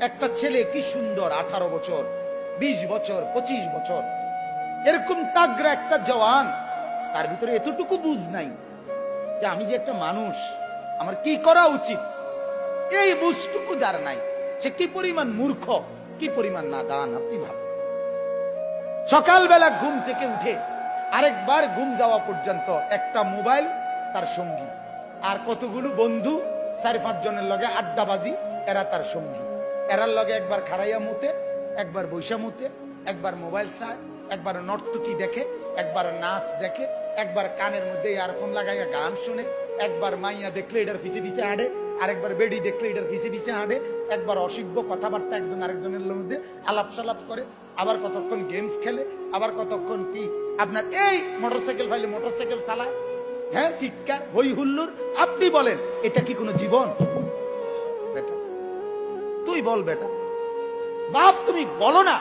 একটা ছেলে কি সুন্দর, 18 বছর, 20 বছর, 25 বছর, এরকম তাগড়া একটা জওয়ান, তার ভিতরে এতটুকু বুঝ নাই যে আমি যে একটা মানুষ, আমার কি করা উচিত। এই বুঝটুকু যার নাই, সে কি পরিমাণ মূর্খ, কি পরিমাণ নাদান আপনি ভাবেন। সকালবেলা ঘুম থেকে উঠে আরেকবার ঘুম যাওয়া পর্যন্ত একটা মোবাইল তার সঙ্গী, আর কতগুলো বন্ধু 4-5 জনের লগে আড্ডাবাজি, এরা তার সঙ্গী। এরার লগে একবার খারাইয়া মুতে, একবার বৈশা মুতে, একবার মোবাইল চায়, একবার নর্তকী দেখে, একবার নাচ দেখে, একবার কানের মধ্যে ইয়ারফোন লাগাইয়া গান শুনে, একবার মাইয়া দেখলে এটার পিছে পিছে হাঁটে, আরেকবার বেডি দেখলে এটার পিছে পিছে হাঁটে, একবার অসভ্য কথাবার্তা একজন আরেকজনের মধ্যে আলাপ সালাপ করে, আবার কতক্ষণ গেমস খেলে, আবার কতক্ষণ কি আপনার এই মোটরসাইকেল ফাইলে মোটরসাইকেল চালায়, হ্যাঁ, চিৎকার হই হুল্লোর। আপনি বলেন এটা কি কোনো জীবন? বেটা তুই বল, বেটা বাপ তুমি বলো না।